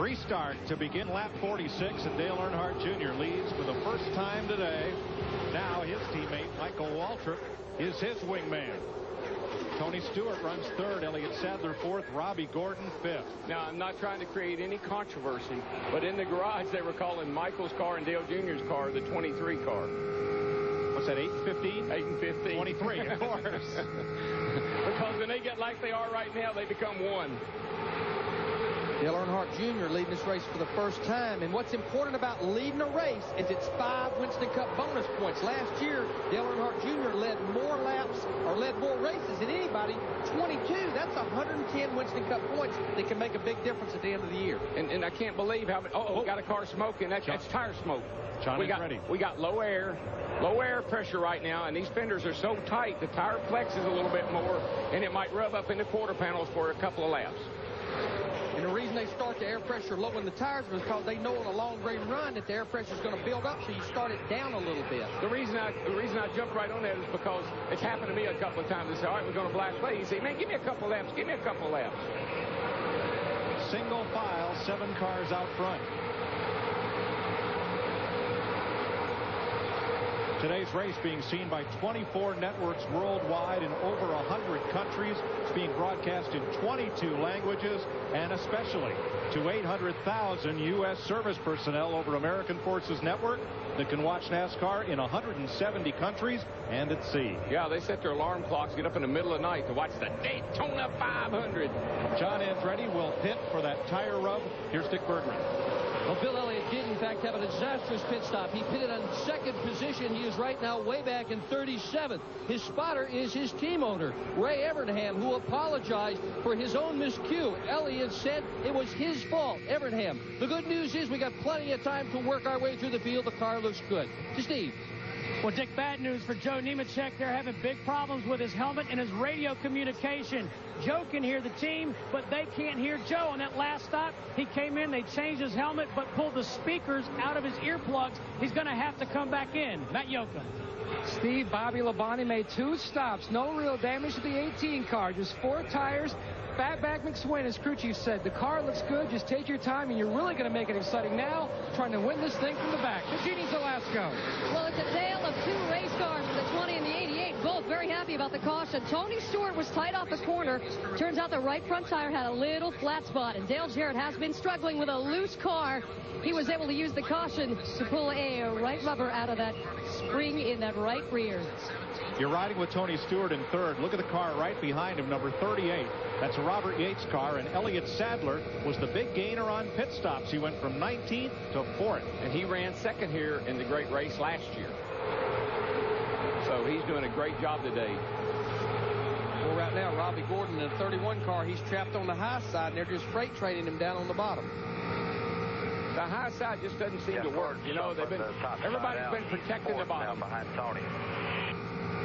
Restart to begin lap 46, and Dale Earnhardt Jr. leads for the first time today. Now his teammate Michael Waltrip is his wingman. Tony Stewart runs third, Elliott Sadler fourth, Robbie Gordon fifth. Now, I'm not trying to create any controversy, but in the garage they were calling Michael's car and Dale Jr.'s car the 23 car. What's that, 8 and 15? 8 and 15. 23, of course. Because when they get like they are right now, they become one. Dale Earnhardt Jr. leading this race for the first time. And what's important about leading a race is it's 5 Winston Cup bonus points. Last year, Dale Earnhardt Jr. led more laps or led more races than anybody. 22. That's 110 Winston Cup points that can make a big difference at the end of the year. And I can't believe how many. Oh, got a car smoking. That's tire smoke. John is ready. We got low air pressure right now, and these fenders are so tight, the tire flexes a little bit more, and it might rub up in the quarter panels for a couple of laps. And the reason they start the air pressure low in the tires is because they know on a long range run that the air pressure is going to build up, so you start it down a little bit. The reason I jumped right on that is because it's happened to me a couple of times. They say, all right, we're going to blast late. You say, man, give me a couple laps. Give me a couple laps. Single file, 7 cars out front. Today's race being seen by 24 networks worldwide in over 100 countries. It's being broadcast in 22 languages, and especially to 800,000 U.S. service personnel over American Forces Network that can watch NASCAR in 170 countries and at sea. Yeah, they set their alarm clocks, get up in the middle of the night to watch the Daytona 500. John Andretti will pit for that tire rub. Here's Dick Bergman. Well, Bill Elliott did, in fact, have a disastrous pit stop. He pitted on second position. He is right now way back in 37th. His spotter is his team owner, Ray Evernham, who apologized for his own miscue. Elliott said it was his fault. Evernham. The good news is we got plenty of time to work our way through the field. The car looks good. To Steve. Well, Dick, bad news for Joe Nemechek. They're having big problems with his helmet and his radio communication. Joe can hear the team, but they can't hear Joe. On that last stop, he came in, they changed his helmet, but pulled the speakers out of his earplugs. He's going to have to come back in. Matt Yoakum. Steve, Bobby Labonte made 2 stops. No real damage to the 18 car. Just 4 tires. Fatback McSwain, as crew chief said, the car looks good. Just take your time, and you're really going to make it exciting now, trying to win this thing from the back. Virginia Zelasco. Well, it's a tale of 2 race cars, the 20 and the 88, both very happy about the caution. Tony Stewart was tight off the corner. Turns out the right front tire had a little flat spot, and Dale Jarrett has been struggling with a loose car. He was able to use the caution to pull a right rubber out of that spring in that right rear. You're riding with Tony Stewart in third. Look at the car right behind him, number 38. That's a Robert Yates car, and Elliott Sadler was the big gainer on pit stops. He went from 19th to 4th. And he ran second here in the great race last year. So he's doing a great job today. Well, right now, Robbie Gordon in a 31 car, he's trapped on the high side, and they're just freight training him down on the bottom. The high side just doesn't seem to work. You know, everybody's been protecting the bottom. Behind Tony.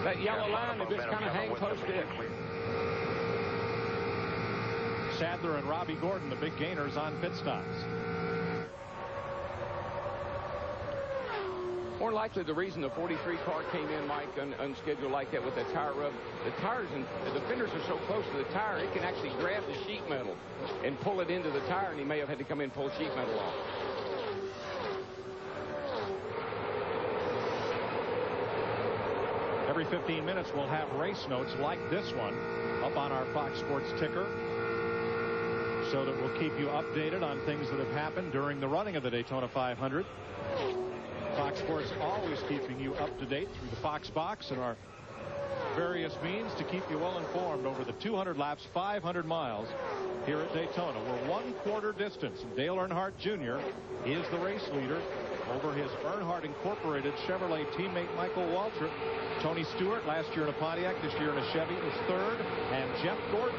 That yellow line, they just kind of hang close to it. Sadler and Robbie Gordon, the big gainers on pit stops. More likely the reason the 43 car came in, Mike, unscheduled like that with that tire rub, the tires and the fenders are so close to the tire, it can actually grab the sheet metal and pull it into the tire, and he may have had to come in and pull sheet metal off. Every 15 minutes, we'll have race notes like this one up on our Fox Sports ticker so that we'll keep you updated on things that have happened during the running of the Daytona 500. Fox Sports always keeping you up to date through the Fox box and our various means to keep you well informed over the 200 laps, 500 miles here at Daytona. We're 1/4 distance. Dale Earnhardt Jr. is the race leader over his Earnhardt Incorporated Chevrolet teammate Michael Waltrip. Tony Stewart, last year in a Pontiac, this year in a Chevy, is third. And Jeff Gordon,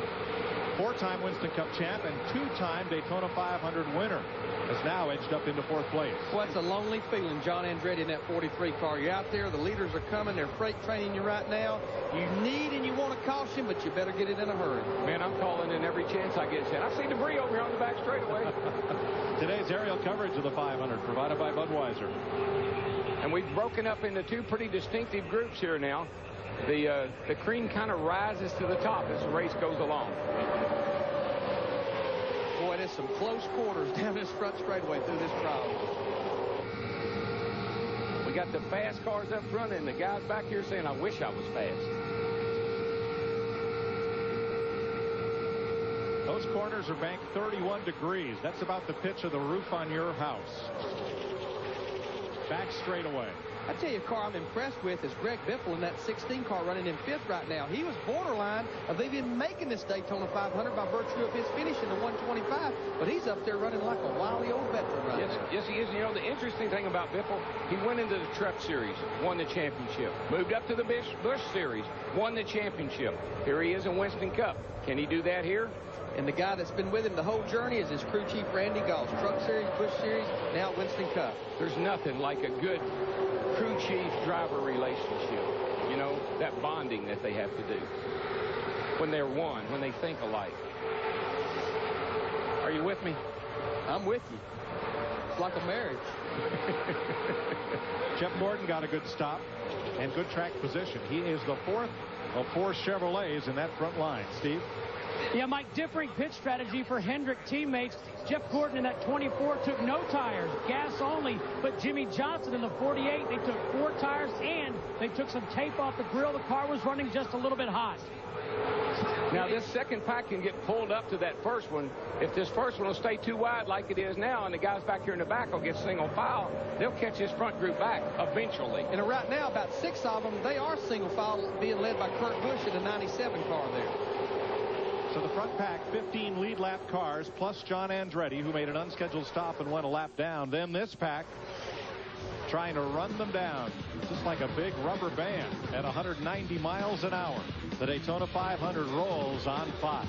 4-time Winston Cup champ and 2-time Daytona 500 winner, has now edged up into 4th place. Well, it's a lonely feeling, John Andretti, in that 43 car. You're out there, the leaders are coming, they're freight training you right now. You need and you want a caution, but you better get it in a hurry. Man, I'm calling in every chance I get. I've seen debris over here on the back straightaway. Today's aerial coverage of the 500 provided by Budweiser. And we've broken up into 2 pretty distinctive groups here now. The cream kind of rises to the top as the race goes along. Boy, Boy, there's some close quarters down this front straightaway through this crowd. We got the fast cars up front and the guys back here saying, I wish I was fast. Those corners are banked 31 degrees. That's about the pitch of the roof on your house. Back straightaway. I tell you, a car I'm impressed with is Greg Biffle in that 16 car running in 5th right now. He was borderline of even making this Daytona 500 by virtue of his finish in the 125, but he's up there running like a wily old veteran right now. Yes, he is. You know, the interesting thing about Biffle, he went into the Truck Series, won the championship. Moved up to the Busch Series, won the championship. Here he is in Wnston Cup. Can he do that here? And the guy that's been with him the whole journey is his crew chief, Randy Goss. Truck Series, Busch Series, now Wnston Cup. There's nothing like a good crew chief driver relationship. You know, that bonding that they have to do when they're one, when they think alike. Are you with me? I'm with you. It's like a marriage. Jeff Gordon got a good stop and good track position. He is the 4th of 4 Chevrolets in that front line. Steve? Yeah, Mike, differing pit strategy for Hendrick teammates. Jeff Gordon in that 24 took no tires, gas only. But Jimmy Johnson in the 48, they took 4 tires and they took some tape off the grill. The car was running just a little bit hot. Now, this second pack can get pulled up to that first one. If this first one will stay too wide like it is now and the guys back here in the back will get single file, they'll catch this front group back eventually. And right now, about 6 of them, they are single file being led by Kurt Busch in the 97 car there. So the front pack, 15 lead lap cars, plus John Andretti, who made an unscheduled stop and went a lap down. Then this pack trying to run them down, just like a big rubber band at 190 miles an hour. The Daytona 500 rolls on Fox.